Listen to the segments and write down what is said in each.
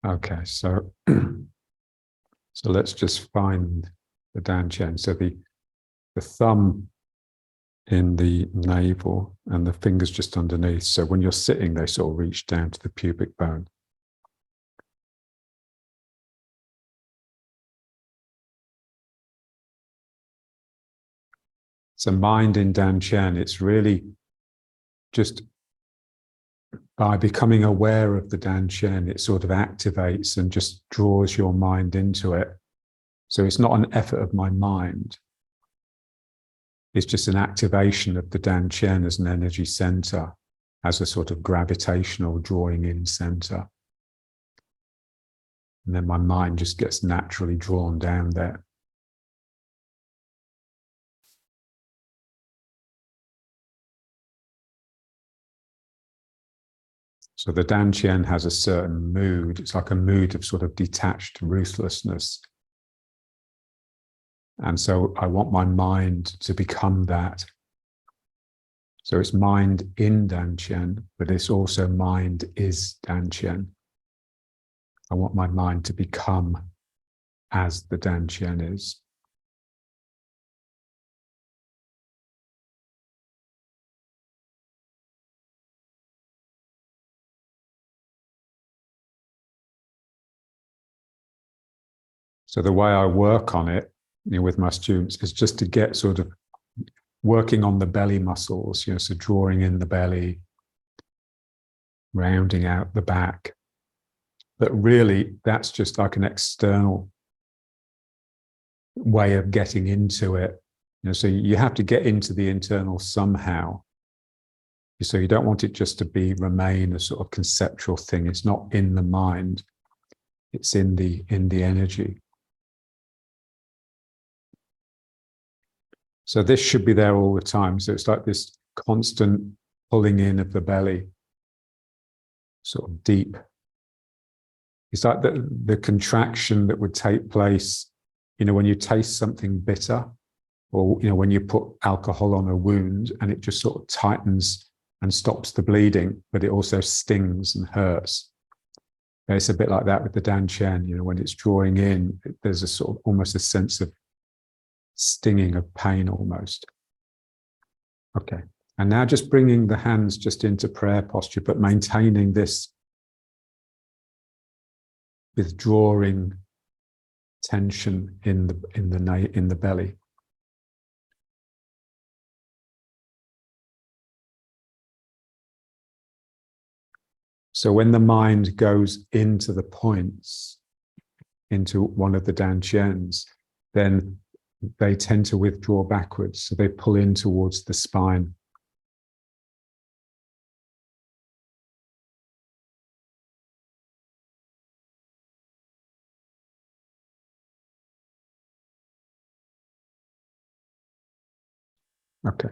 Okay, so so let's just find the dantian. So the thumb in the navel and the fingers just underneath. So when you're sitting, they sort of reach down to the pubic bone. So mind in dantian, it's really just by becoming aware of the dantian, it sort of activates and just draws your mind into it. So it's not an effort of my mind. It's just an activation of the dantian as an energy center, as a sort of gravitational drawing in center. And then my mind just gets naturally drawn down there. So the dantian has a certain mood. It's like a mood of sort of detached ruthlessness. And so I want my mind to become that. So it's mind in dantian, but it's also mind is dantian. I want my mind to become as the dantian is. So the way I work on it, with my students is just to get sort of working on the belly muscles, so drawing in the belly, rounding out the back. But really, that's just like an external way of getting into it. So you have to get into the internal somehow. So you don't want it just to remain a sort of conceptual thing. It's not in the mind. It's in the energy. So this should be there all the time. So it's like this constant pulling in of the belly, sort of deep. It's like the contraction that would take place, when you taste something bitter, or, when you put alcohol on a wound and it just sort of tightens and stops the bleeding, but it also stings and hurts. And it's a bit like that with the dantian, when it's drawing in, there's a sort of almost a sense of stinging of pain almost. Okay. And now just bringing the hands just into prayer posture, but maintaining this withdrawing tension in the belly. So when the mind goes into the points, into one of the dantians, then they tend to withdraw backwards. So they pull in towards the spine. Okay.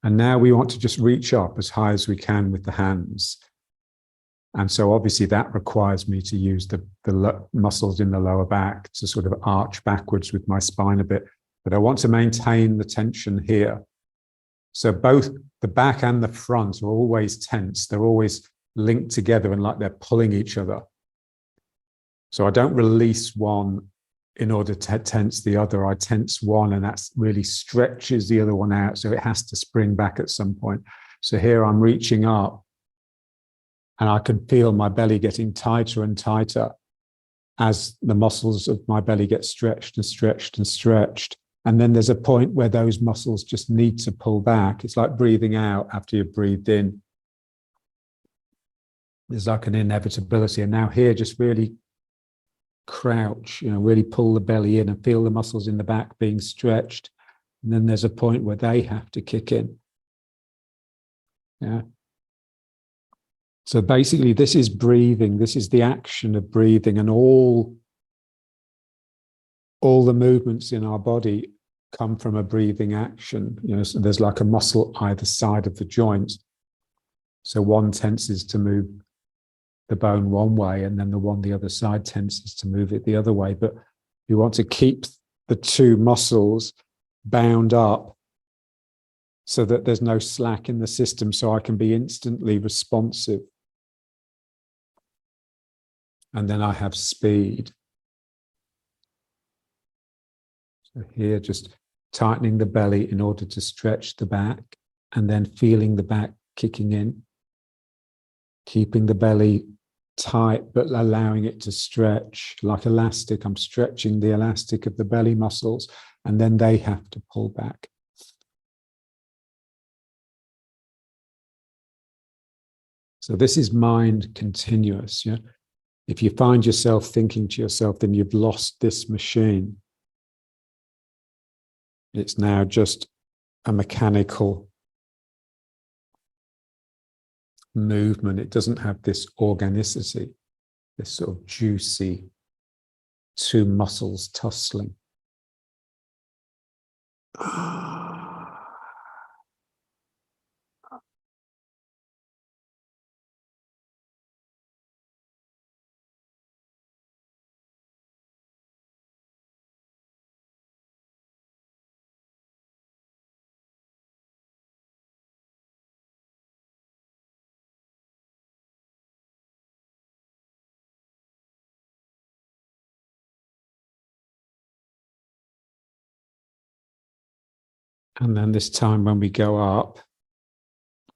And now we want to just reach up as high as we can with the hands. And so obviously that requires me to use the muscles in the lower back to sort of arch backwards with my spine a bit. But I want to maintain the tension here. So both the back and the front are always tense. They're always linked together and like they're pulling each other. So I don't release one in order to tense the other. I tense one and that really stretches the other one out. So it has to spring back at some point. So here I'm reaching up and I can feel my belly getting tighter and tighter as the muscles of my belly get stretched and stretched and stretched. And then there's a point where those muscles just need to pull back. It's like breathing out after you've breathed in. There's like an inevitability. And now here, just really crouch, really pull the belly in and feel the muscles in the back being stretched. And then there's a point where they have to kick in. Yeah. So basically, this is breathing. This is the action of breathing, and all the movements in our body come from a breathing action. So there's like a muscle either side of the joint. So one tenses to move the bone one way, and then the other side tenses to move it the other way. But you want to keep the two muscles bound up so that there's no slack in the system, so I can be instantly responsive. and then I have speed. So here, just tightening the belly in order to stretch the back, and then feeling the back kicking in, keeping the belly tight, but allowing it to stretch like elastic. I'm stretching the elastic of the belly muscles, and then they have to pull back. So this is mind continuous. Yeah. If you find yourself thinking to yourself, then you've lost this machine. It's now just a mechanical movement. It doesn't have this organicity, this sort of juicy two muscles tussling. And then this time when we go up,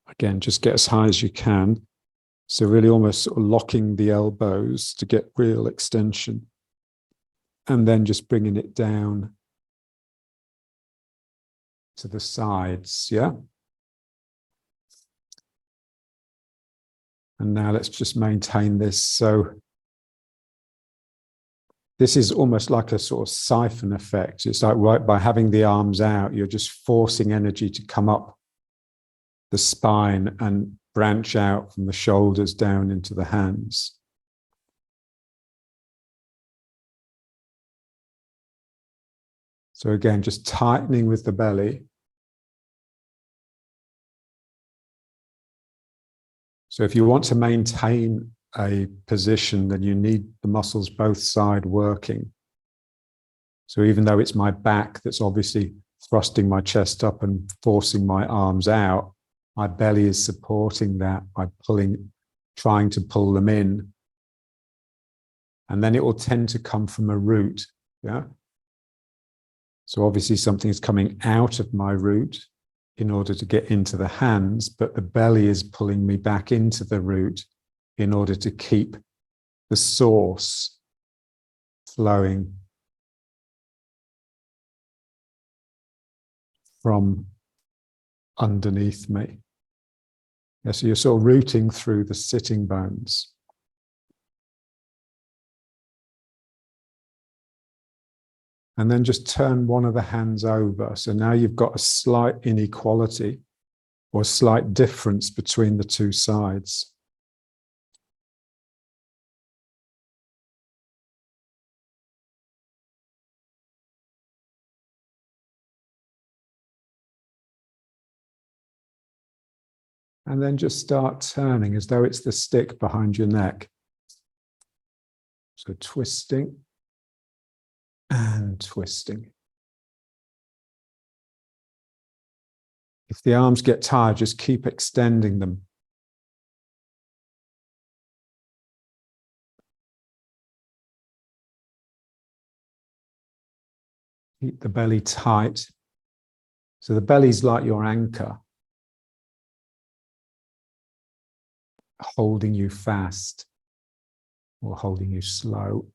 again, just get as high as you can. So really almost sort of locking the elbows to get real extension. And then just bringing it down to the sides, yeah? And now let's just maintain this. So this is almost like a sort of siphon effect. It's like right by having the arms out, you're just forcing energy to come up the spine and branch out from the shoulders down into the hands. So again, just tightening with the belly. So if you want to maintain a position, then you need the muscles both sides working. So even though it's my back that's obviously thrusting my chest up and forcing my arms out, my belly is supporting that by pulling, trying to pull them in. And then it will tend to come from a root, yeah? So obviously something is coming out of my root in order to get into the hands, but the belly is pulling me back into the root in order to keep the source flowing from underneath me. Yeah, so you're sort of rooting through the sitting bones. And then just turn one of the hands over. So now you've got a slight inequality or a slight difference between the two sides. And then just start turning as though it's the stick behind your neck. So twisting and twisting. If the arms get tired, just keep extending them. Keep the belly tight. So the belly's like your anchor, holding you fast or holding you slow.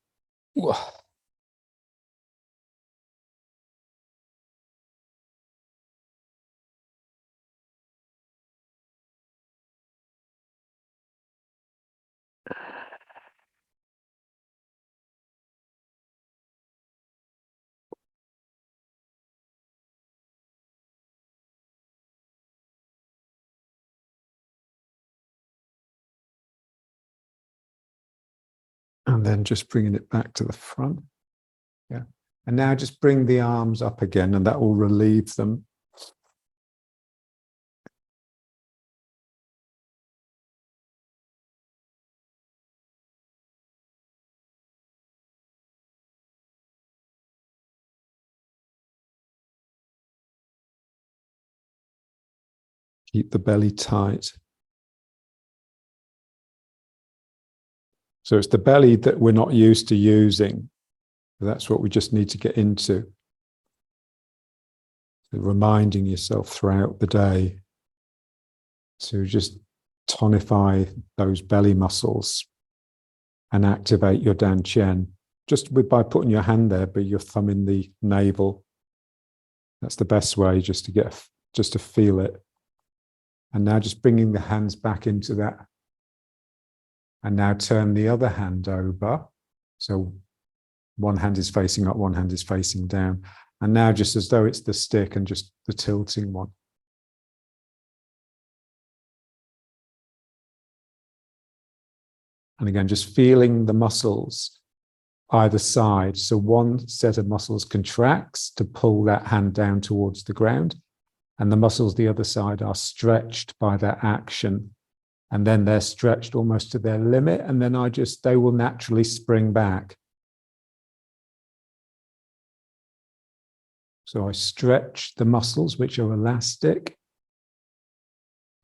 And then just bringing it back to the front. Yeah. And now just bring the arms up again, and that will relieve them. Keep the belly tight. So it's the belly that we're not used to using. That's what we just need to get into. So reminding yourself throughout the day to just tonify those belly muscles and activate your Dan Qian just by putting your hand there, but your thumb in the navel. That's the best way, just to feel it. And now just bringing the hands back into that. And now turn the other hand over. So one hand is facing up, one hand is facing down. And now just as though it's the stick and just the tilting one. And again, just feeling the muscles either side. So one set of muscles contracts to pull that hand down towards the ground. And the muscles the other side are stretched by that action. And then they're stretched almost to their limit. And then they will naturally spring back. So I stretch the muscles, which are elastic,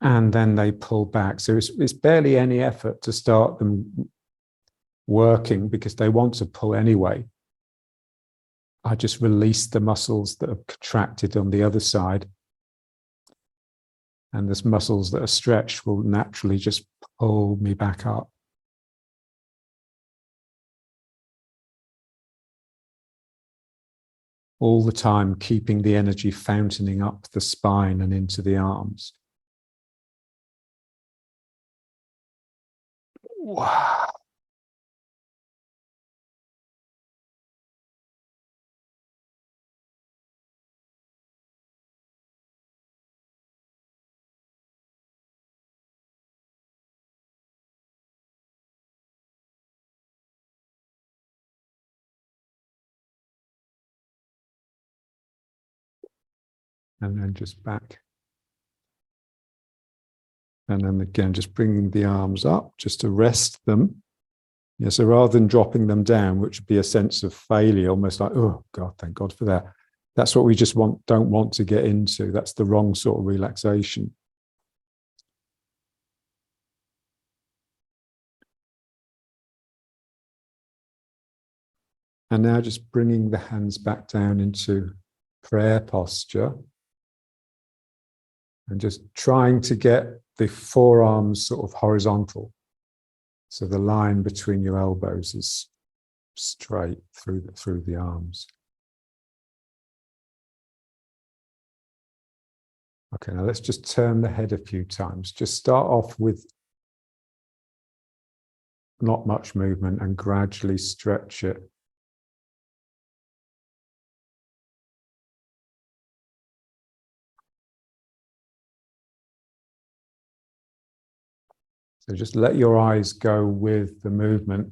and then they pull back. So it's barely any effort to start them working because they want to pull anyway. I just release the muscles that are contracted on the other side. And the muscles that are stretched will naturally just pull me back up. All the time, keeping the energy fountaining up the spine and into the arms. Wow. And then just back. And then again, just bringing the arms up, just to rest them. Yeah, so rather than dropping them down, which would be a sense of failure, almost like, oh God, thank God for that. That's what we just don't want to get into. That's the wrong sort of relaxation. And now just bringing the hands back down into prayer posture. And just trying to get the forearms sort of horizontal. So the line between your elbows is straight through the arms. Okay, now let's just turn the head a few times. Just start off with not much movement and gradually stretch it. So just let your eyes go with the movement.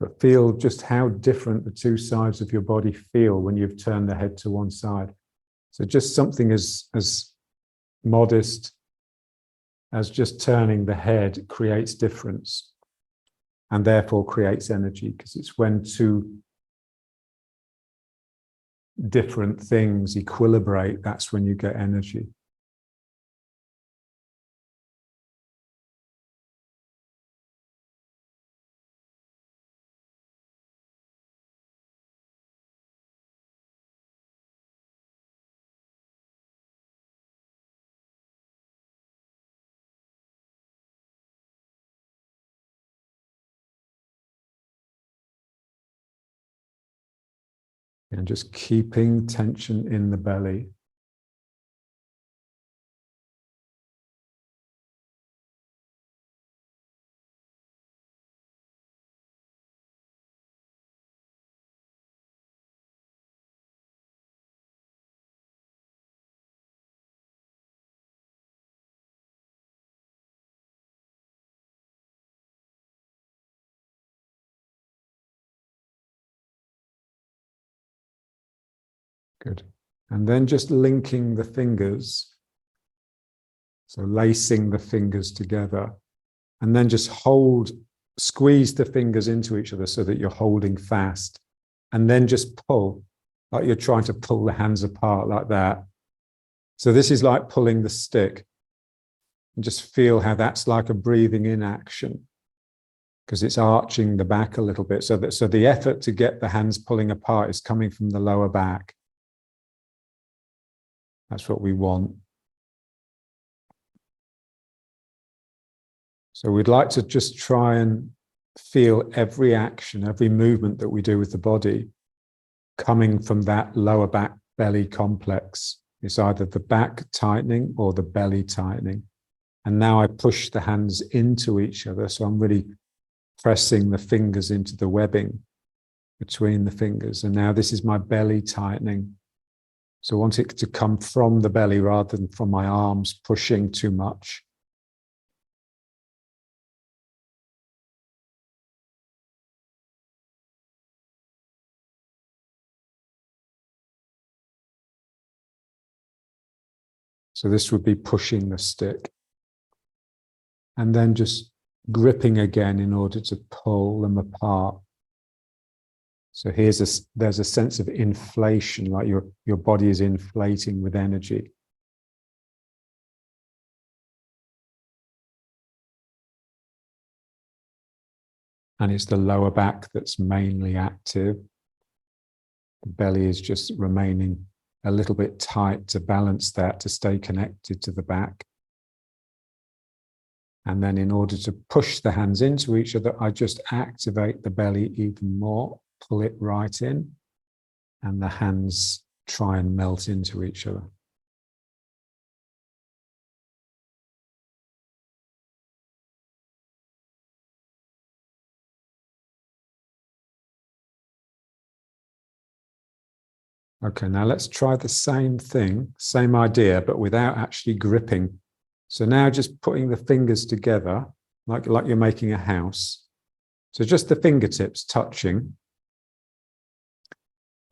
But feel just how different the two sides of your body feel when you've turned the head to one side. So just something as modest as just turning the head creates difference and therefore creates energy, because it's when two different things equilibrate, that's when you get energy. And just keeping tension in the belly. Good. And then just linking the fingers. So lacing the fingers together. And then just squeeze the fingers into each other so that you're holding fast. And then just pull, like you're trying to pull the hands apart like that. So this is like pulling the stick. And just feel how that's like a breathing in action, because it's arching the back a little bit. So the effort to get the hands pulling apart is coming from the lower back. That's what we want. So we'd like to just try and feel every action, every movement that we do with the body coming from that lower back belly complex. It's either the back tightening or the belly tightening. And now I push the hands into each other. So I'm really pressing the fingers into the webbing between the fingers. And now this is my belly tightening. So I want it to come from the belly rather than from my arms pushing too much. So this would be pushing the stick. And then just gripping again in order to pull them apart. So there's a sense of inflation, like your body is inflating with energy. And it's the lower back that's mainly active. The belly is just remaining a little bit tight to balance that, to stay connected to the back. And then in order to push the hands into each other, I just activate the belly even more, pull it right in, and the hands try and melt into each other. Okay, now let's try the same thing, same idea, but without actually gripping. So now just putting the fingers together, like you're making a house. So just the fingertips touching.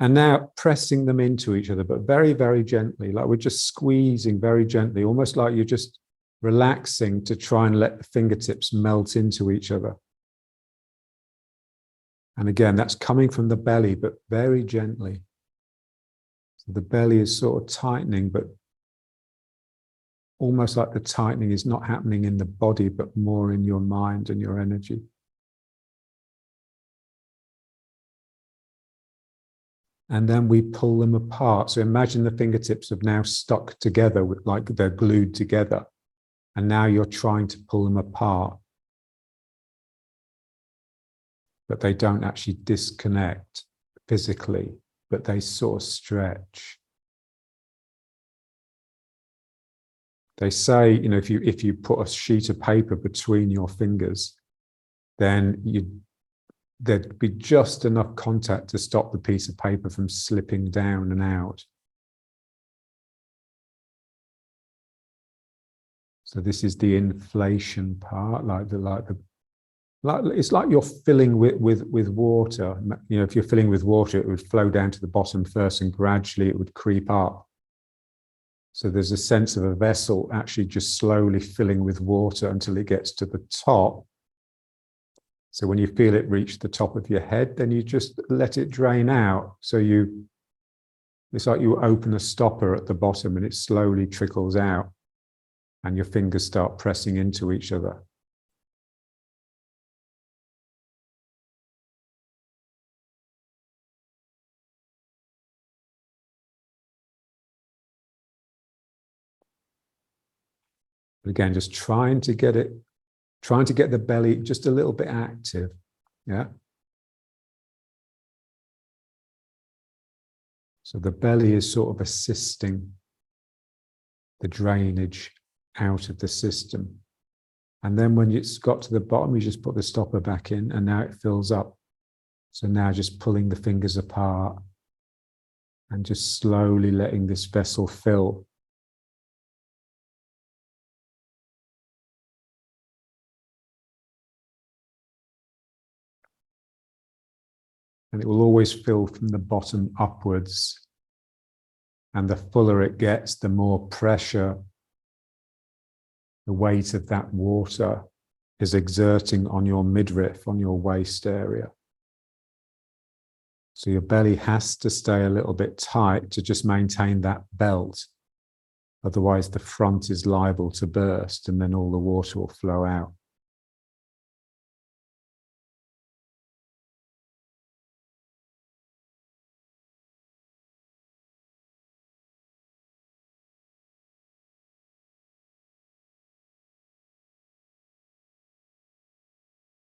And now pressing them into each other, but very, very gently, like we're just squeezing very gently, almost like you're just relaxing to try and let the fingertips melt into each other. And again, that's coming from the belly, but very gently. So the belly is sort of tightening, but almost like the tightening is not happening in the body, but more in your mind and your energy. And then we pull them apart. So imagine the fingertips have now stuck together, like they're glued together. And now you're trying to pull them apart. But they don't actually disconnect physically, but they sort of stretch. They say, you know, if you put a sheet of paper between your fingers, then there'd be just enough contact to stop the piece of paper from slipping down and out. So this is the inflation part, it's like you're filling with water. You know, if you're filling with water, it would flow down to the bottom first, and gradually it would creep up. So there's a sense of a vessel actually just slowly filling with water until it gets to the top. So when you feel it reach the top of your head, then you just let it drain out. So it's like you open a stopper at the bottom and it slowly trickles out and your fingers start pressing into each other. But again, just trying to get the belly just a little bit active. Yeah. So the belly is sort of assisting the drainage out of the system. And then when it's got to the bottom, you just put the stopper back in and now it fills up. So now just pulling the fingers apart and just slowly letting this vessel fill. And it will always fill from the bottom upwards. And the fuller it gets, the more pressure the weight of that water is exerting on your midriff, on your waist area. So your belly has to stay a little bit tight to just maintain that belt Otherwise, the front is liable to burst and then all the water will flow out.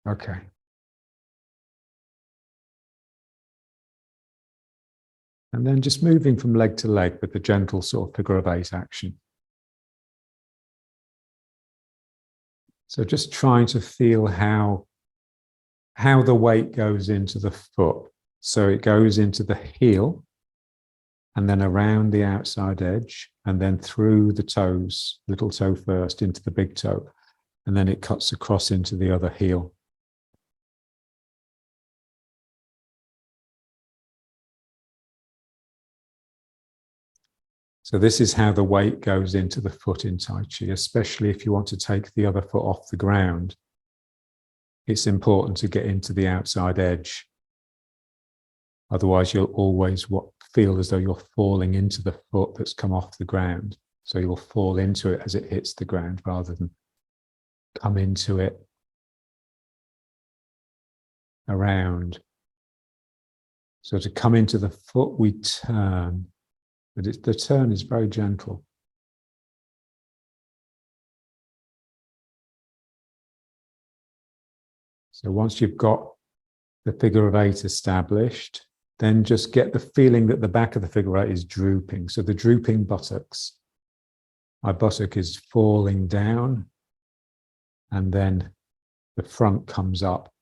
Okay. And then just moving from leg to leg with the gentle sort of figure of 8 action. So just trying to feel how the weight goes into the foot. So it goes into the heel and then around the outside edge and then through the toes, little toe first into the big toe, and then it cuts across into the other heel. So this is how the weight goes into the foot in Tai Chi, especially if you want to take the other foot off the ground. It's important to get into the outside edge. Otherwise, you'll always feel as though you're falling into the foot that's come off the ground. So you'll fall into it as it hits the ground rather than come into it around. So to come into the foot, we turn, but the turn is very gentle. So once you've got the figure of 8 established, then just get the feeling that the back of the figure 8 is drooping. So the drooping buttocks. My buttock is falling down, and then the front comes up.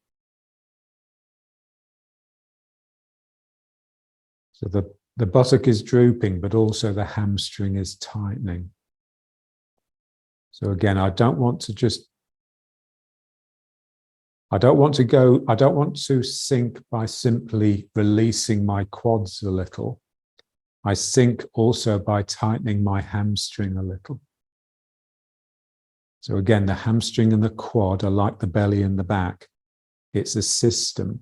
So the buttock is drooping, but also the hamstring is tightening. So again, I don't want to sink by simply releasing my quads a little. I sink also by tightening my hamstring a little. So again, the hamstring and the quad are like the belly and the back. It's a system.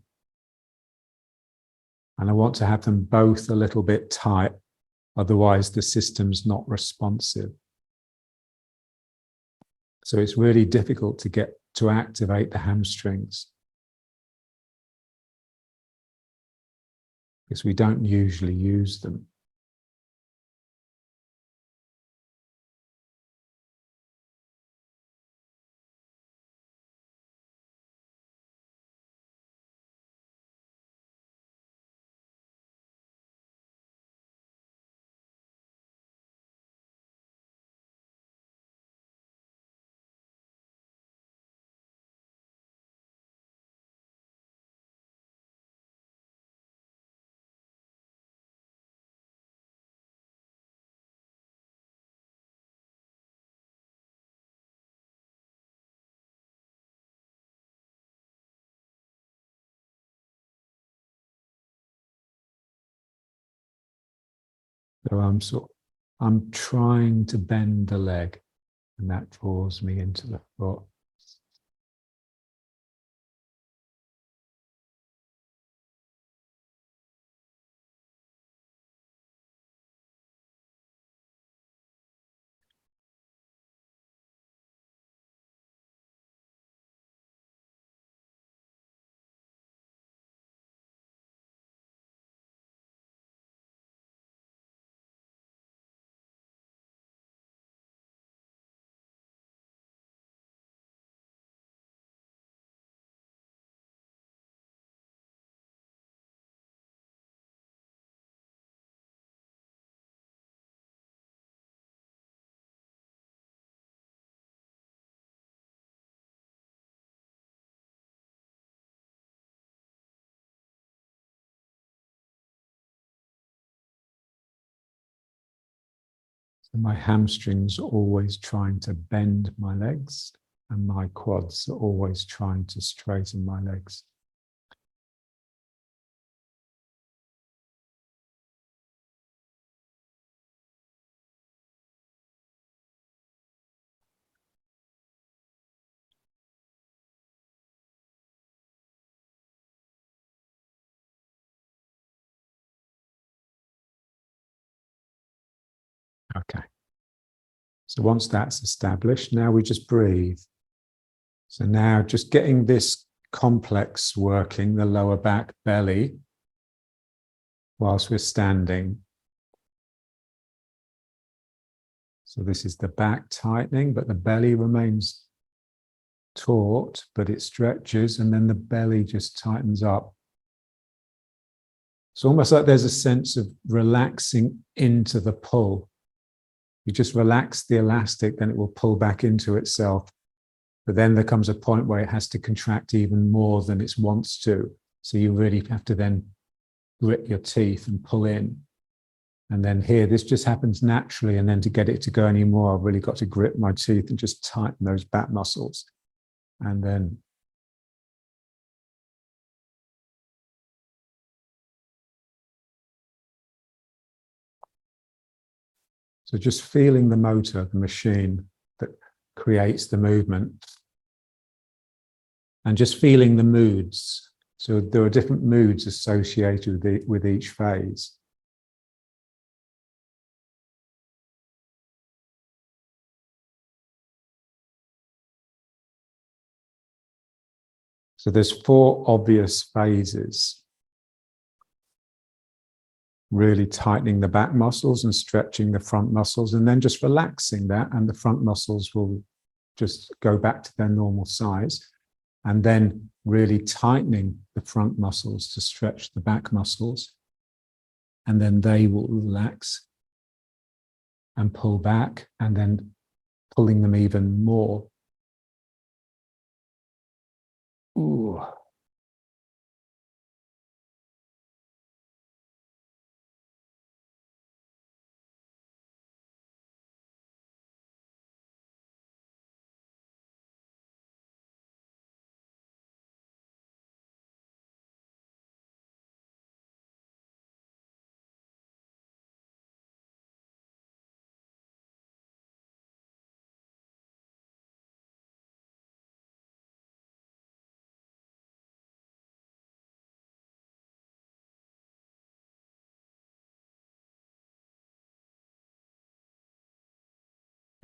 And I want to have them both a little bit tight, otherwise the system's not responsive. So it's really difficult to get to activate the hamstrings because we don't usually use them. So I'm trying to bend the leg, and that draws me into the foot. So my hamstrings are always trying to bend my legs, and my quads are always trying to straighten my legs. Okay. So once that's established, now we just breathe. So now just getting this complex working, the lower back, belly, whilst we're standing. So this is the back tightening, but the belly remains taut, but it stretches, and then the belly just tightens up. It's almost like there's a sense of relaxing into the pull. You just relax the elastic, then it will pull back into itself. But then there comes a point where it has to contract even more than it wants to. So you really have to then grit your teeth and pull in. And then here, this just happens naturally. And then to get it to go anymore, I've really got to grit my teeth and just tighten those back muscles. And then so just feeling the motor, the machine that creates the movement, and just feeling the moods. So there are different moods associated with each phase. So there's 4 obvious phases. Really tightening the back muscles and stretching the front muscles, and then just relaxing that, and the front muscles will just go back to their normal size. And then really tightening the front muscles to stretch the back muscles. And then they will relax and pull back, and then pulling them even more. Ooh.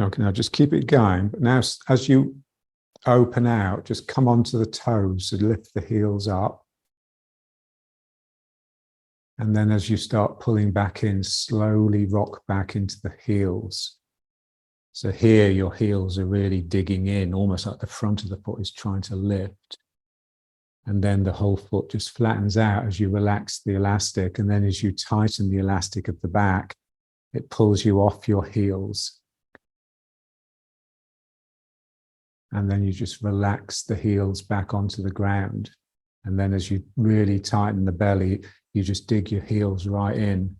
Okay, now just keep it going. But now as you open out, just come onto the toes and lift the heels up. And then as you start pulling back in, slowly rock back into the heels. So here your heels are really digging in, almost like the front of the foot is trying to lift. And then the whole foot just flattens out as you relax the elastic. And then as you tighten the elastic of the back, it pulls you off your heels. And then you just relax the heels back onto the ground. And then as you really tighten the belly, you just dig your heels right in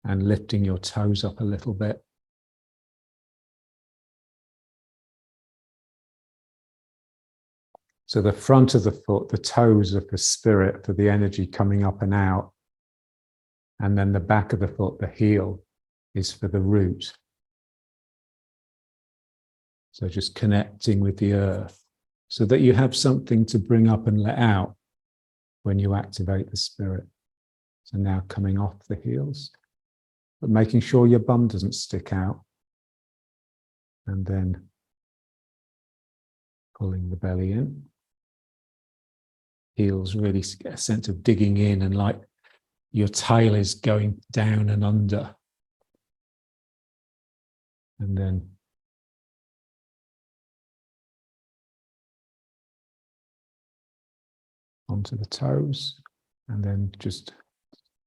and lifting your toes up a little bit. So the front of the foot, the toes are for spirit, for the energy coming up and out. And then the back of the foot, the heel, is for the root. So just connecting with the earth so that you have something to bring up and let out when you activate the spirit. So now coming off the heels, but making sure your bum doesn't stick out. And then pulling the belly in. Heels really get a sense of digging in, and like your tail is going down and under. And then onto the toes, and then just,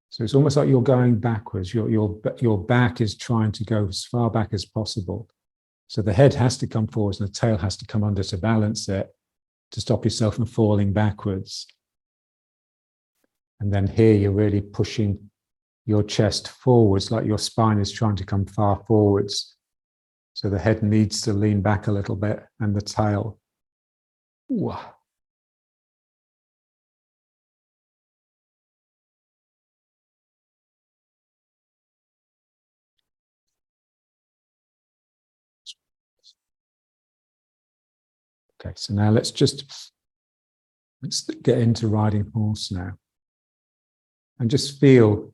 so it's almost like you're going backwards. Your back is trying to go as far back as possible. So the head has to come forwards and the tail has to come under to balance it, to stop yourself from falling backwards. And then here you're really pushing your chest forwards, like your spine is trying to come far forwards. So the head needs to lean back a little bit, and the tail. Ooh. Okay, so now let's get into riding horse now. And just feel,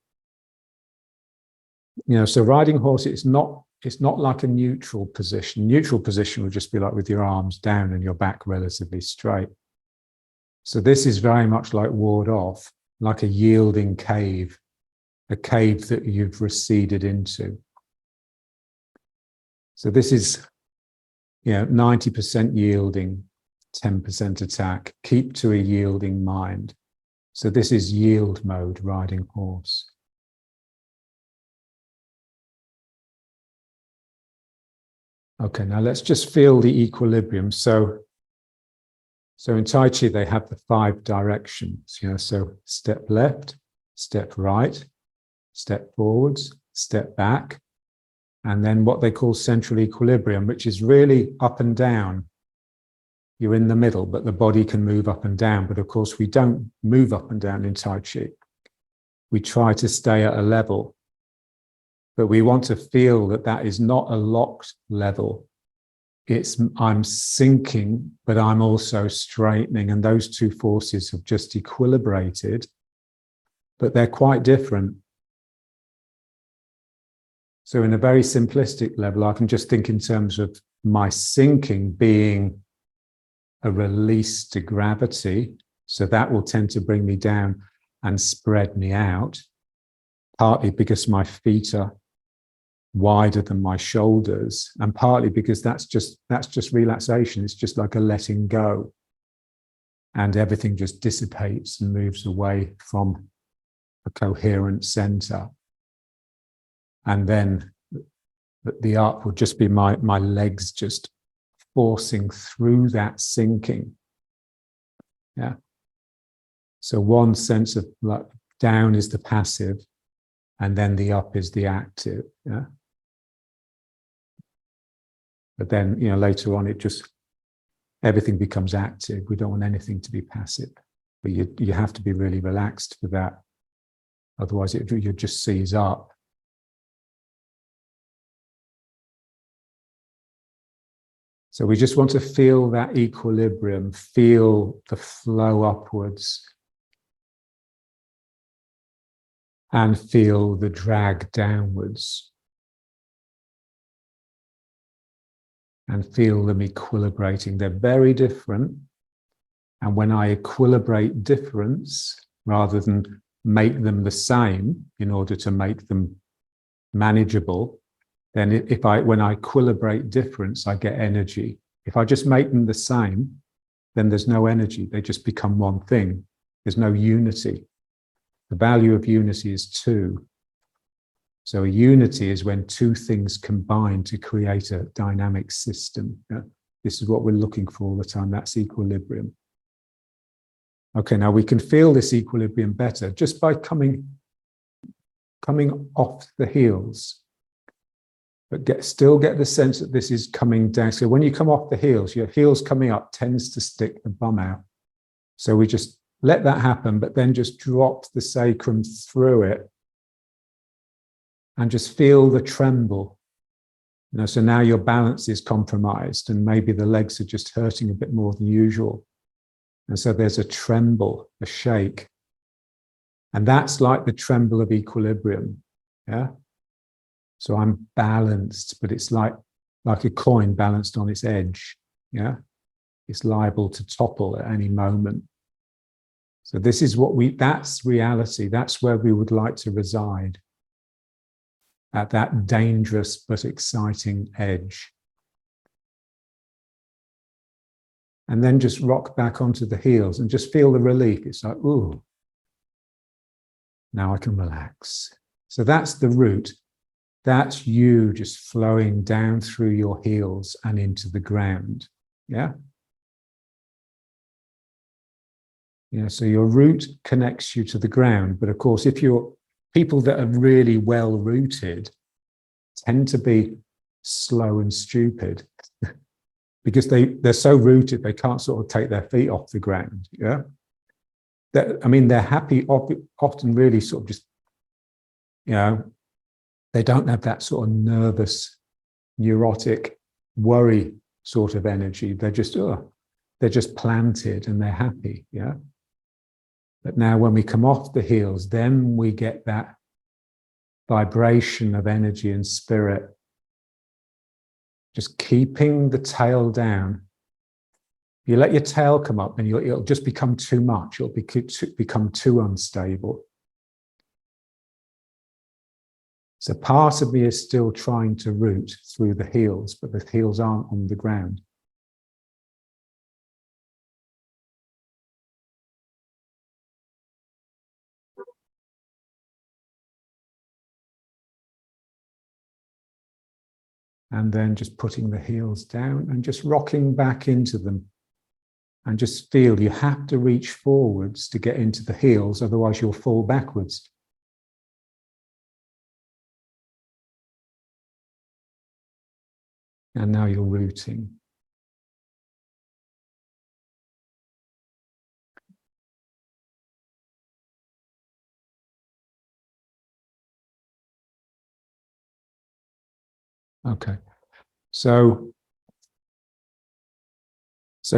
so riding horse, it's not it's not like a neutral position. Neutral position would just be like with your arms down and your back relatively straight. So this is very much like ward off, like a yielding cave, a cave that you've receded into. So this is, 90% yielding, 10% attack. Keep to a yielding mind. So this is yield mode, riding horse. Okay, now let's just feel the equilibrium. So in Tai Chi, they have the 5 directions, so step left, step right, step forwards, step back, and then what they call central equilibrium, which is really up and down. You're in the middle, but the body can move up and down. But of course, we don't move up and down in Tai Chi. We try to stay at a level, but we want to feel that that is not a locked level. It's I'm sinking, but I'm also straightening, and those two forces have just equilibrated, but they're quite different. So in a very simplistic level, I can just think in terms of my sinking being a release to gravity. So that will tend to bring me down and spread me out, partly because my feet are wider than my shoulders, and partly because that's just relaxation. It's just like a letting go, and everything just dissipates and moves away from a coherent center. And then the up will just be my legs just forcing through that sinking. Yeah. So one sense of like down is the passive, and then the up is the active. Yeah. But then, later on, everything becomes active. We don't want anything to be passive. But you have to be really relaxed for that. Otherwise, you just seize up. So we just want to feel that equilibrium, feel the flow upwards, and feel the drag downwards. And feel them equilibrating. They're very different. And when I equilibrate difference, rather than make them the same in order to make them manageable, then when I equilibrate difference, I get energy. If I just make them the same, then there's no energy. They just become one thing. There's no unity. The value of unity is 2. So a unity is when 2 things combine to create a dynamic system. Yeah? This is what we're looking for all the time. That's equilibrium. Okay, now we can feel this equilibrium better just by coming off the heels. But still get the sense that this is coming down. So when you come off the heels, your heels coming up tends to stick the bum out. So we just let that happen, but then just drop the sacrum through it and just feel the tremble. So now your balance is compromised and maybe the legs are just hurting a bit more than usual. And so there's a tremble, a shake. And that's like the tremble of equilibrium. Yeah. So I'm balanced, but it's like a coin balanced on its edge. Yeah. It's liable to topple at any moment. So this is that's reality. That's where we would like to reside. At that dangerous but exciting edge. And then just rock back onto the heels and just feel the relief. It's like, ooh, now I can relax. So that's the root. That's you just flowing down through your heels and into the ground. Yeah? So your root connects you to the ground. But of course, if you're people that are really well rooted tend to be slow and stupid because they're so rooted, they can't sort of take their feet off the ground. Yeah. They're happy, often really sort of just, they don't have that sort of nervous, neurotic, worry sort of energy. They're just planted and they're happy. Yeah. But now when we come off the heels, then we get that vibration of energy and spirit just keeping the tail down. You let your tail come up and it'll just become too much. It'll become too unstable. So part of me is still trying to root through the heels, but the heels aren't on the ground. And then just putting the heels down and just rocking back into them. And just feel you have to reach forwards to get into the heels, otherwise you'll fall backwards. And now you're rooting. Okay. So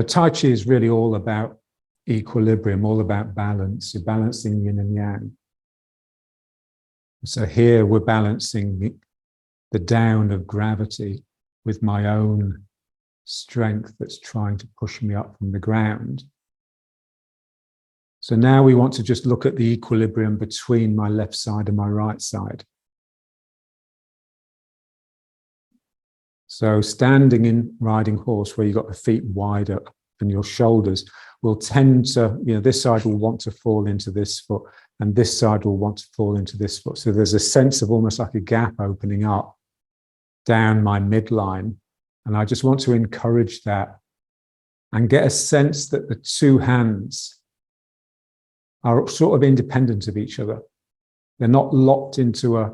Tai Chi is really all about equilibrium, all about balance. You're balancing yin and yang. So here we're balancing the down of gravity with my own strength that's trying to push me up from the ground. So now we want to just look at the equilibrium between my left side and my right side. So standing in riding horse, where you've got the feet wide up and your shoulders will tend to, this side will want to fall into this foot and this side will want to fall into this foot. So there's a sense of almost like a gap opening up down my midline. And I just want to encourage that and get a sense that the two hands are sort of independent of each other. They're not locked into a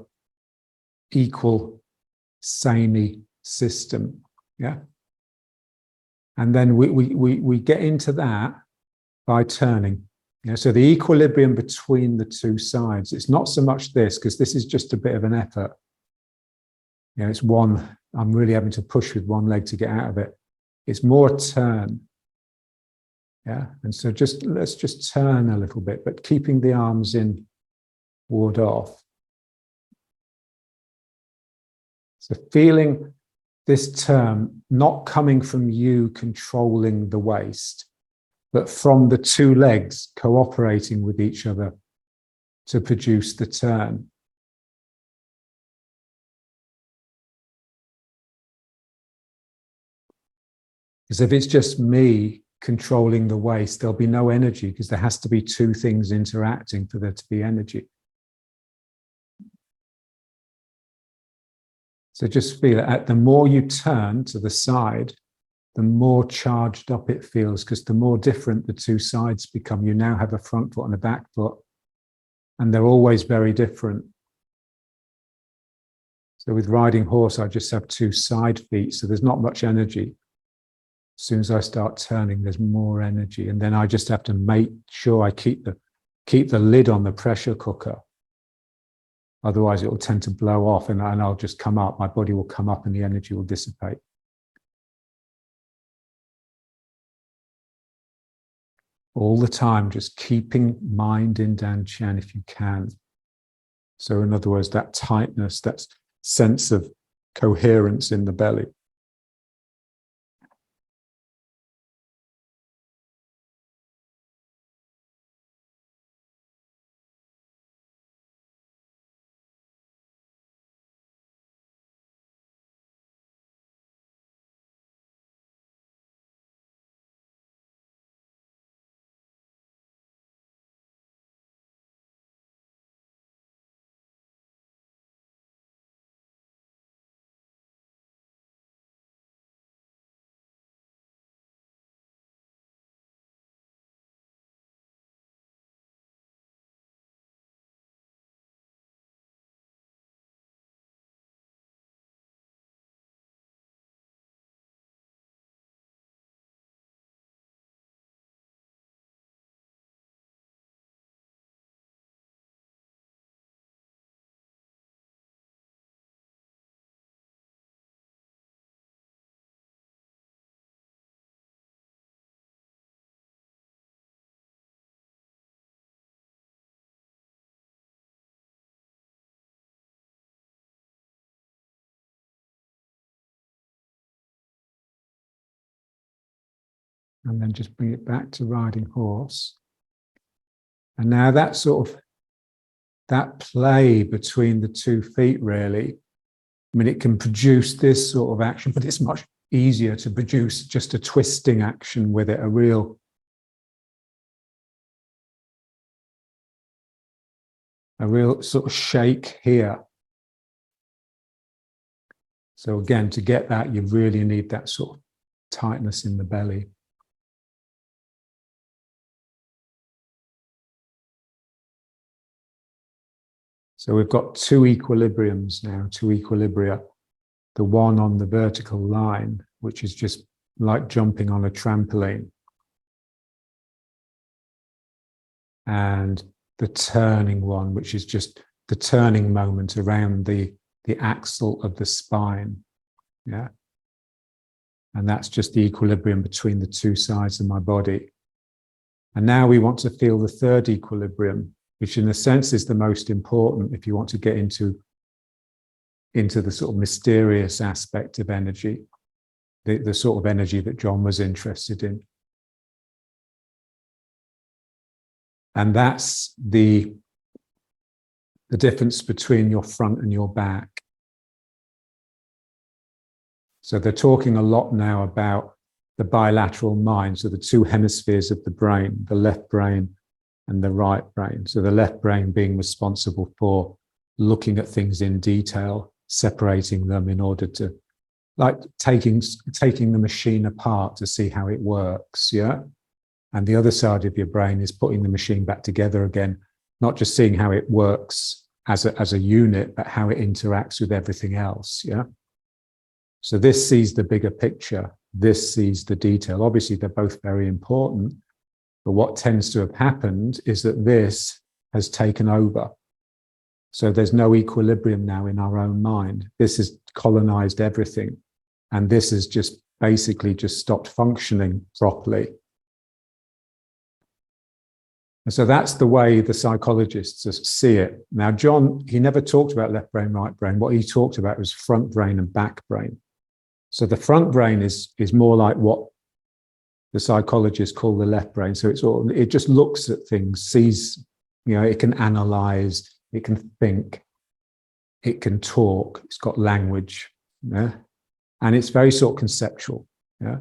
equal, samey system. Yeah. And then we get into that by turning. So the equilibrium between the two sides, it's not so much this, because this is just a bit of an effort. It's one, I'm really having to push with one leg to get out of it. It's more a turn. Yeah. And so let's just turn a little bit, but keeping the arms in, ward off. So feeling this term not coming from you controlling the waist, but from the two legs cooperating with each other to produce the turn. Because if it's just me controlling the waist, there'll be no energy, because there has to be two things interacting for there to be energy. So just feel it. The more you turn to the side, the more charged up it feels, because the more different the two sides become. You now have a front foot and a back foot, and they're always very different. So with riding horse, I just have two side feet, so there's not much energy. As soon as I start turning, there's more energy, and then I just have to make sure I keep the lid on the pressure cooker. Otherwise, it will tend to blow off, and I'll just come up. My body will come up, and the energy will dissipate. All the time, just keeping mind in Dan Qian if you can. So in other words, that tightness, that sense of coherence in the belly. And then just bring it back to riding horse. And now that sort of, that play between the 2 feet really, I mean, it can produce this sort of action, but it's much easier to produce just a twisting action with it, a real sort of shake here. So again, to get that, you really need that sort of tightness in the belly. So we've got 2 equilibriums now, 2 equilibria. The one on the vertical line, which is just like jumping on a trampoline. And the turning one, which is just the turning moment around the axle of the spine. Yeah. And that's just the equilibrium between the 2 sides of my body. And now we want to feel the 3rd equilibrium, which in a sense is the most important if you want to get into the sort of mysterious aspect of energy, the sort of energy that John was interested in. And that's the difference between your front and your back. So they're talking a lot now about the bilateral mind, so the 2 hemispheres of the brain, the left brain and the right brain. So the left brain being responsible for looking at things in detail, separating them in order to, like taking the machine apart to see how it works, yeah? And the other side of your brain is putting the machine back together again, not just seeing how it works as a unit, but how it interacts with everything else, yeah? So this sees the bigger picture, this sees the detail. Obviously, they're both very important, but what tends to have happened is that this has taken over. So there's no equilibrium now in our own mind. This has colonized everything. And this has just basically just stopped functioning properly. And so that's the way the psychologists see it. Now, John, he never talked about left brain, right brain. What he talked about was front brain and back brain. So the front brain is more like what the psychologists call the left brain. So it just looks at things, sees, it can analyze, it can think, it can talk, it's got language, yeah? And it's very sort of conceptual, yeah?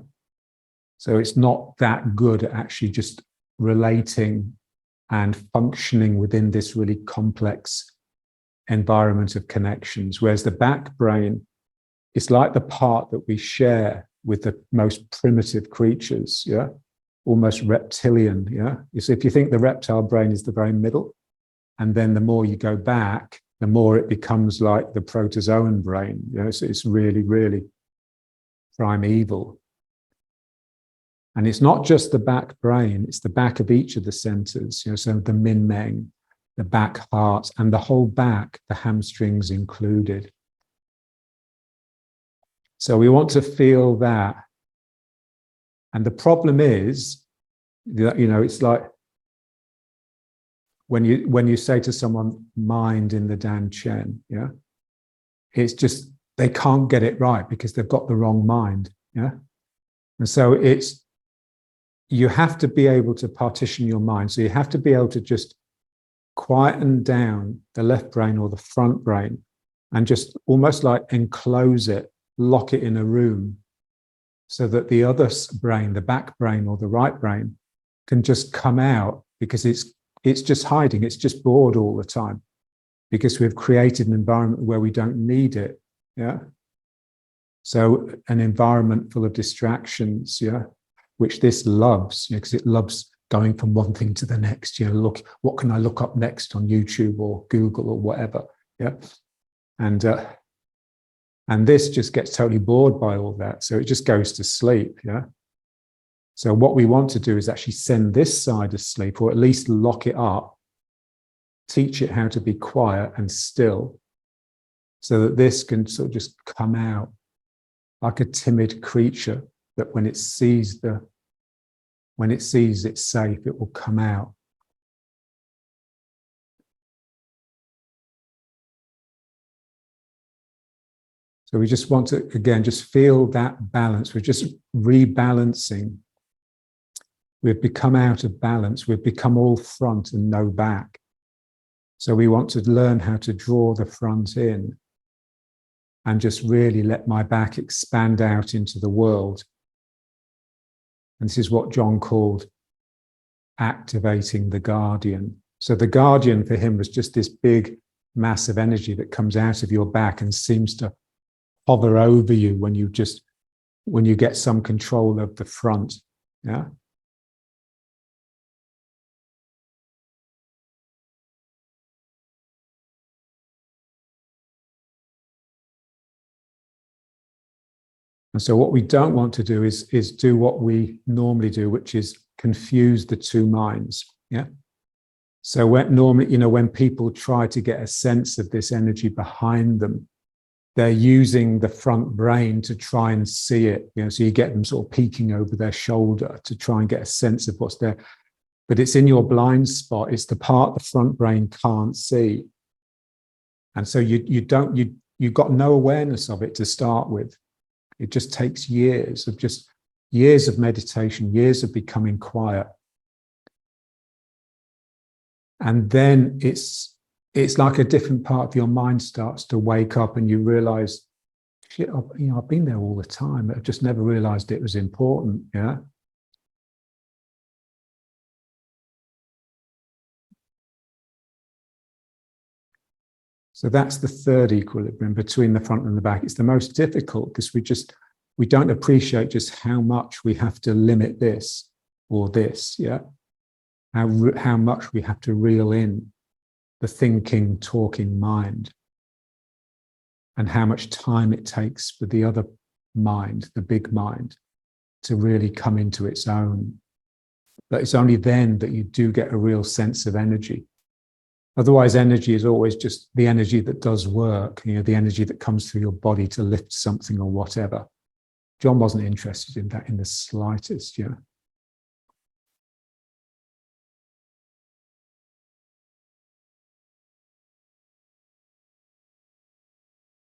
So it's not that good at actually just relating and functioning within this really complex environment of connections. Whereas the back brain, it's like the part that we share with the most primitive creatures, yeah? Almost reptilian, yeah? So if you think the reptile brain is the very middle, and then the more you go back, the more it becomes like the protozoan brain, you know? So it's really, really primeval. And it's not just the back brain, it's the back of each of the centers, so the min meng, the back heart, and the whole back, the hamstrings included. So we want to feel that. And the problem is that, it's like when you say to someone, mind in the Dan Chen, yeah, it's just, they can't get it right because they've got the wrong mind, yeah. And so you have to be able to partition your mind. So you have to be able to just quieten down the left brain or the front brain and just almost like enclose it, lock it in a room so that the other brain, the back brain or the right brain, can just come out because it's just hiding. It's just bored all the time because we've created an environment where we don't need it. Yeah. So an environment full of distractions, yeah, which this loves, because it loves going from one thing to the next. Look, what can I look up next on YouTube or Google or whatever? Yeah. And this just gets totally bored by all that. So it just goes to sleep. Yeah. So what we want to do is actually send this side asleep, or at least lock it up, teach it how to be quiet and still, so that this can sort of just come out like a timid creature that when it sees it's safe, it will come out. So we just want to, again, just feel that balance. We're just rebalancing We've become out of balance. We've become all front and no back. So we want to learn how to draw the front in and just really let my back expand out into the world. And this is what John called activating the guardian. So the guardian for him was just this big mass of energy that comes out of your back and seems to hover over you when you get some control of the front. Yeah. And so what we don't want to do is do what we normally do, which is confuse the two minds. Yeah. So when people try to get a sense of this energy behind them, they're using the front brain to try and see it. So you get them sort of peeking over their shoulder to try and get a sense of what's there. But it's in your blind spot. It's the part the front brain can't see. And so you've got no awareness of it to start with. It just takes years of meditation, years of becoming quiet. And then it's like a different part of your mind starts to wake up and you realize, shit, I've been there all the time. I've just never realized it was important. Yeah. So that's the third equilibrium between the front and the back. It's the most difficult because we don't appreciate just how much we have to limit this or this. Yeah. How much we have to reel in the thinking, talking mind, and how much time it takes for the other mind, the big mind, to really come into its own. But it's only then that you do get a real sense of energy. Otherwise, energy is always just the energy that does work, the energy that comes through your body to lift something or whatever. John wasn't interested in that in the slightest, yeah.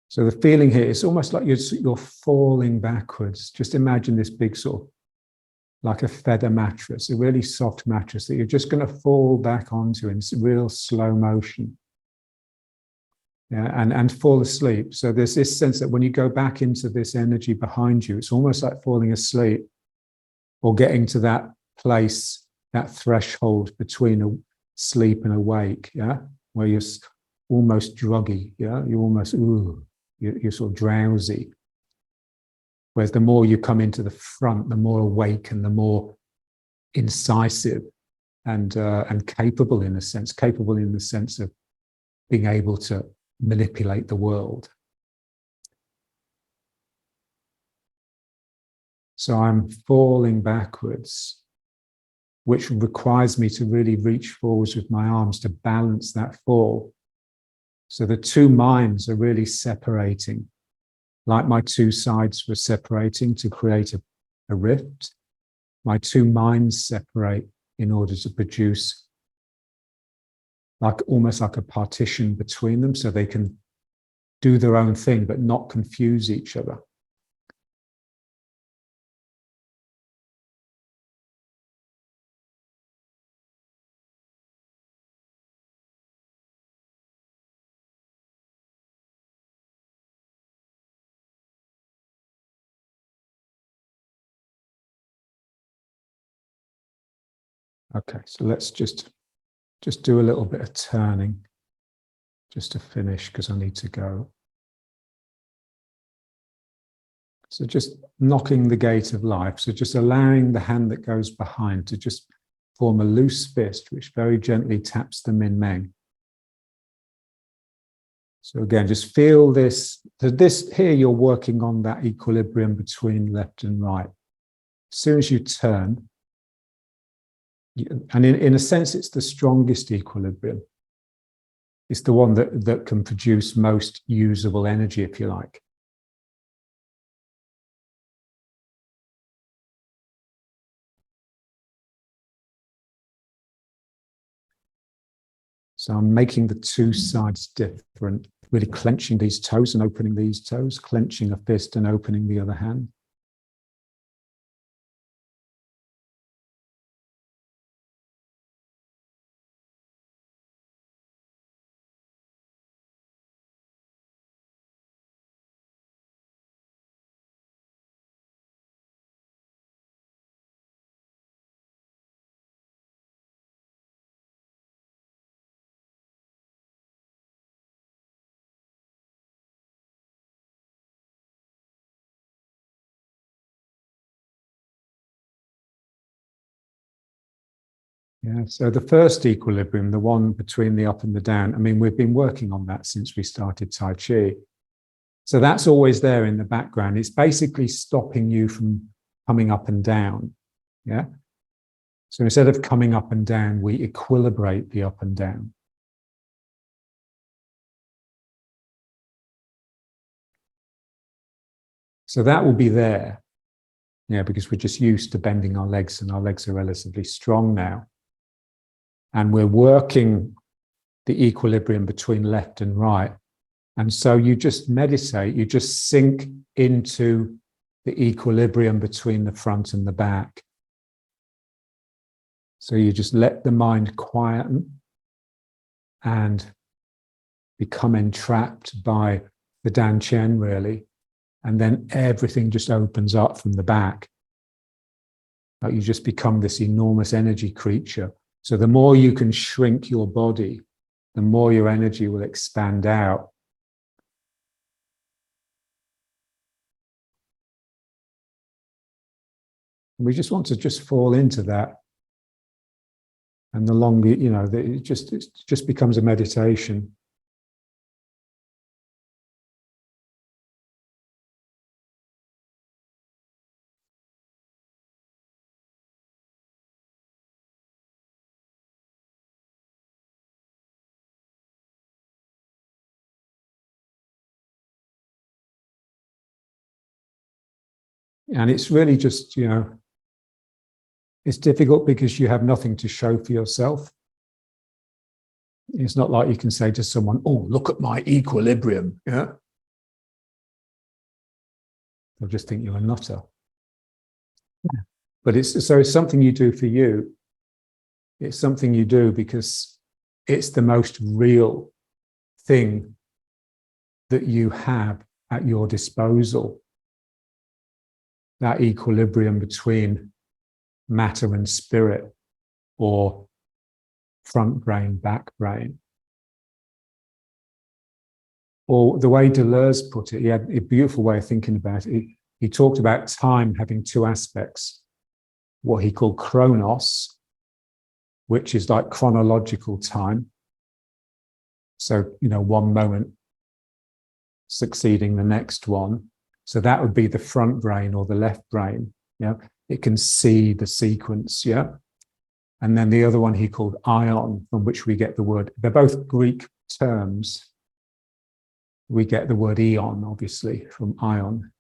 So the feeling here, it's almost like you're falling backwards. Just imagine this big sort of, like a feather mattress, a really soft mattress that you're just going to fall back onto in real slow motion. Yeah, and fall asleep. So there's this sense that when you go back into this energy behind you, it's almost like falling asleep or getting to that place, that threshold between a sleep and awake, yeah, where you're almost druggy, yeah, you're almost, you're sort of drowsy. Whereas the more you come into the front, the more awake and the more incisive and capable in a sense, capable in the sense of being able to manipulate the world. So I'm falling backwards, which requires me to really reach forwards with my arms to balance that fall. So the two minds are really separating, like my two sides were separating to create a rift. My two minds separate in order to produce almost like a partition between them so they can do their own thing but not confuse each other. Okay, so let's just do a little bit of turning just to finish because I need to go. So just knocking the gate of life. So just allowing the hand that goes behind to just form a loose fist, which very gently taps the Min Meng. So again, just feel this. So this here, you're working on that equilibrium between left and right. As soon as you turn, and in a sense, it's the strongest equilibrium. It's the one that can produce most usable energy, if you like. So I'm making the two sides different, really clenching these toes and opening these toes, clenching a fist and opening the other hand. Yeah, so the first equilibrium, the one between the up and the down, I mean, we've been working on that since we started Tai Chi. So that's always there in the background. It's basically stopping you from coming up and down. Yeah. So instead of coming up and down, we equilibrate the up and down. So that will be there. Yeah, because we're just used to bending our legs and our legs are relatively strong now. And we're working the equilibrium between left and right. And so you just meditate, you just sink into the equilibrium between the front and the back. So you just let the mind quieten and become entrapped by the Dan Chen, really. And then everything just opens up from the back. Like you just become this enormous energy creature. So the more you can shrink your body, the more your energy will expand out. And we just want to just fall into that. And the longer, you know, it just becomes a meditation. And it's really just, you know, it's difficult because you have nothing to show for yourself. It's not like you can say to someone, oh, look at my equilibrium. Yeah. They'll just think you're a nutter. Yeah. But it's something you do for you. It's something you do because it's the most real thing that you have at your disposal. That equilibrium between matter and spirit, or front brain, back brain. Or the way Deleuze put it, he had a beautiful way of thinking about it. He talked about time having two aspects, what he called chronos, which is like chronological time. So, you know, one moment succeeding the next one. So that would be the front brain or the left brain. Yeah. It can see the sequence. Yeah. And then the other one he called ion, from which we get the word, they're both Greek terms. We get the word eon, obviously, from ion.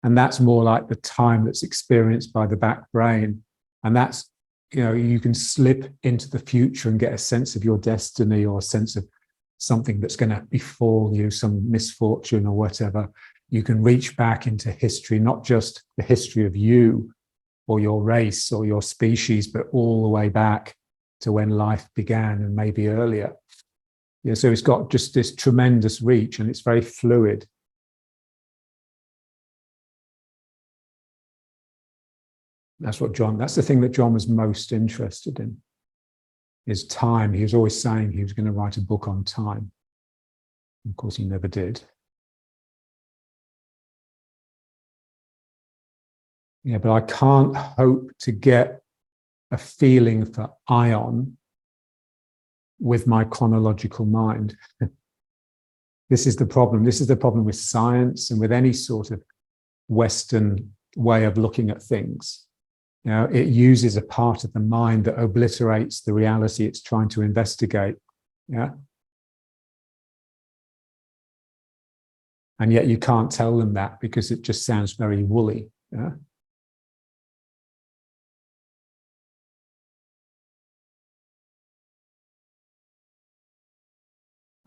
And that's more like the time that's experienced by the back brain. And that's, you know, you can slip into the future and get a sense of your destiny or a sense of something that's going to befall you, some misfortune or whatever. You can reach back into history, not just the history of you or your race or your species, but all the way back to when life began and maybe earlier. Yeah, so it's got just this tremendous reach and it's very fluid. That's the thing that John was most interested in, is time. He was always saying he was going to write a book on time. Of course, he never did. Yeah, but I can't hope to get a feeling for ion with my chronological mind. This is the problem. This is the problem with science and with any sort of Western way of looking at things. You know, it uses a part of the mind that obliterates the reality it's trying to investigate. Yeah. And yet you can't tell them that because it just sounds very woolly. Yeah.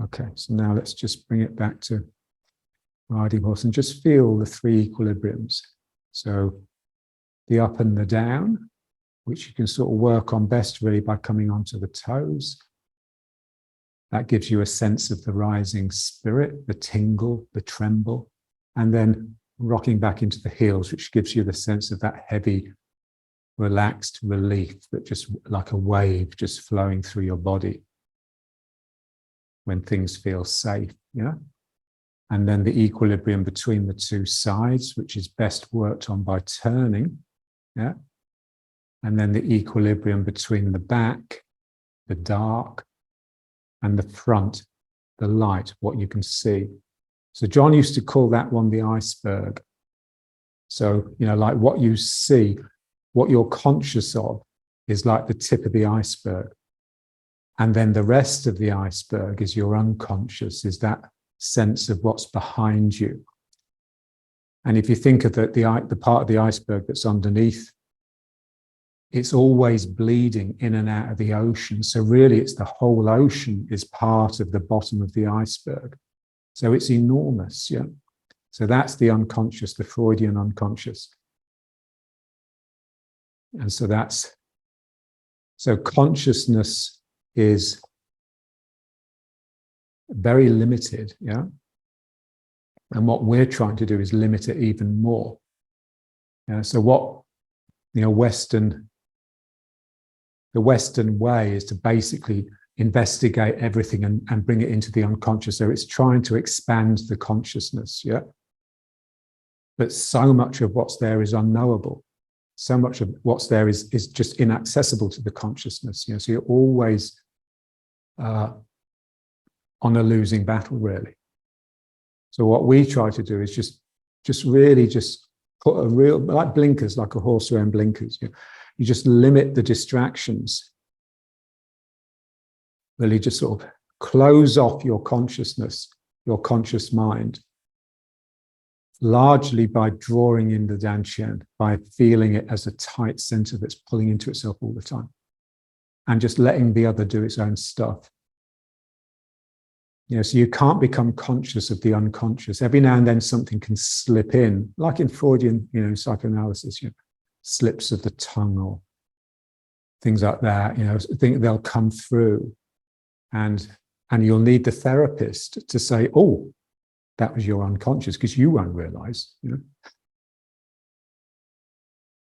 Okay, so now let's just bring it back to riding horse and just feel the three equilibriums. So the up and the down, which you can sort of work on best really by coming onto the toes. That gives you a sense of the rising spirit, the tingle, the tremble, and then rocking back into the heels, which gives you the sense of that heavy, relaxed relief that just like a wave just flowing through your body when things feel safe. Yeah. And then the equilibrium between the two sides, which is best worked on by turning. Yeah. and then the equilibrium between the back, the dark, and the front, the light, what you can see. So John used to call that one the iceberg. So, like what you see, what you're conscious of is like the tip of the iceberg. And then the rest of the iceberg is your unconscious, is that sense of what's behind you. And if you think of the part of the iceberg that's underneath, it's always bleeding in and out of the ocean. So really it's the whole ocean is part of the bottom of the iceberg. So it's enormous, yeah. So that's the unconscious, the Freudian unconscious. And so consciousness is very limited, yeah. And what we're trying to do is limit it even more. So what, the Western way is to basically investigate everything and bring it into the unconscious. So it's trying to expand the consciousness, yeah. But so much of what's there is unknowable. So much of what's there is just inaccessible to the consciousness. So you're always on a losing battle, really. So what we try to do is just really put a real, like blinkers, like a horse wearing blinkers. You just limit the distractions. Really just sort of close off your consciousness, your conscious mind, largely by drawing in the Dantian, by feeling it as a tight center that's pulling into itself all the time, and just letting the other do its own stuff. So you can't become conscious of the unconscious. Every now and then something can slip in, like in Freudian, psychoanalysis, slips of the tongue or things like that. I think they'll come through, and you'll need the therapist to say, "Oh, that was your unconscious," because you won't realize.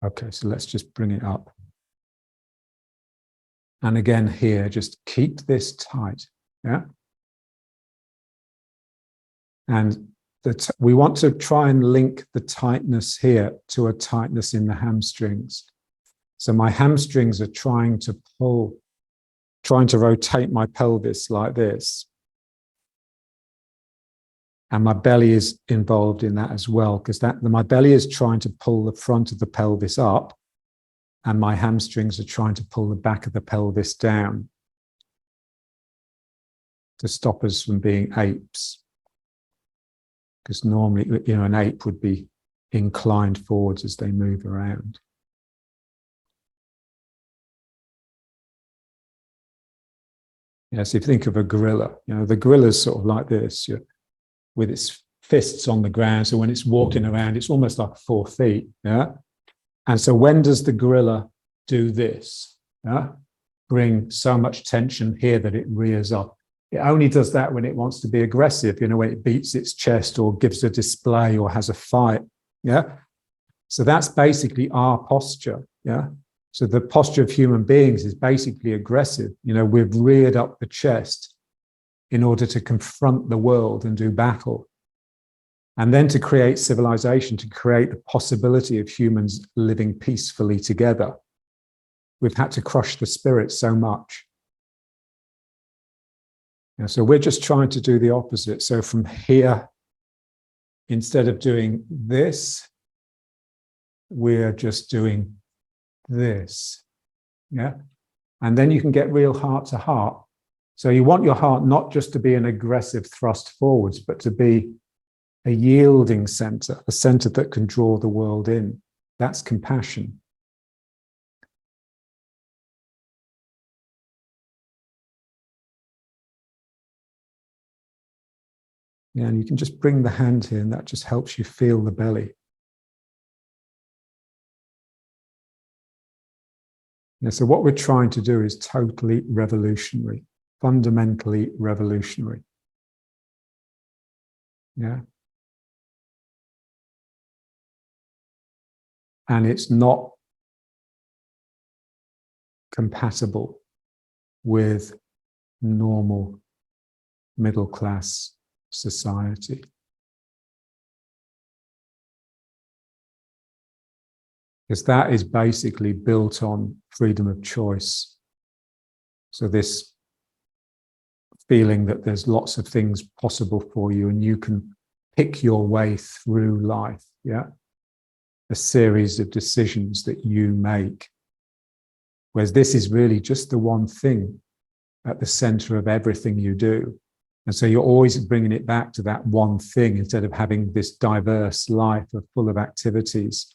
Okay, so let's just bring it up. And again here, just keep this tight, yeah. And we want to try and link the tightness here to a tightness in the hamstrings. So my hamstrings are trying to rotate my pelvis like this. And my belly is involved in that as well, because my belly is trying to pull the front of the pelvis up, and my hamstrings are trying to pull the back of the pelvis down to stop us from being apes. Because normally, an ape would be inclined forwards as they move around. So if you think of a gorilla, the gorilla's sort of like this, with its fists on the ground. So when it's walking around, it's almost like 4 feet, yeah? And so when does the gorilla do this? Yeah? Bring so much tension here that it rears up. It only does that when it wants to be aggressive, when it beats its chest or gives a display or has a fight, yeah? So that's basically our posture, yeah? So the posture of human beings is basically aggressive. We've reared up the chest in order to confront the world and do battle. And then to create civilization, to create the possibility of humans living peacefully together, we've had to crush the spirit so much. So we're just trying to do the opposite. So from here, instead of doing this, we're just doing this. Yeah. And then you can get real heart to heart. So you want your heart not just to be an aggressive thrust forwards, but to be a yielding center, a center that can draw the world in. That's compassion. Yeah, and you can just bring the hand here, and that just helps you feel the belly. So what we're trying to do is totally revolutionary, fundamentally revolutionary. Yeah. And it's not compatible with normal middle-class society. because that is basically built on freedom of choice. So this feeling that there's lots of things possible for you and you can pick your way through life, yeah? A series of decisions that you make. Whereas this is really just the one thing at the center of everything you do. And so you're always bringing it back to that one thing instead of having this diverse life full of activities.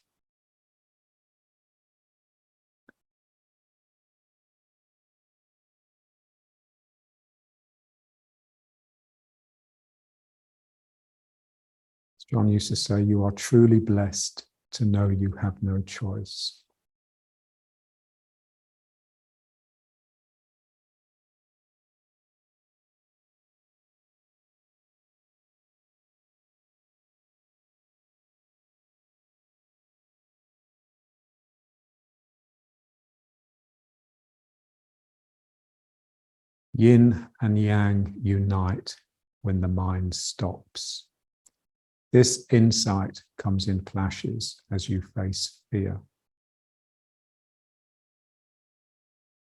John used to say, you are truly blessed to know you have no choice. Yin and yang unite when the mind stops. This insight comes in flashes as you face fear.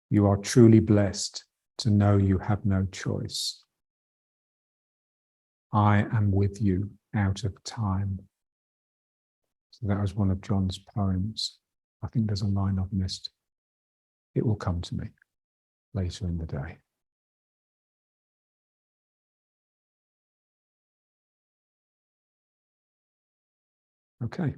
You are truly blessed to know you have no choice. I am with you out of time. So that was one of John's poems. I think there's a line I've missed. It will come to me later in the day. Okay.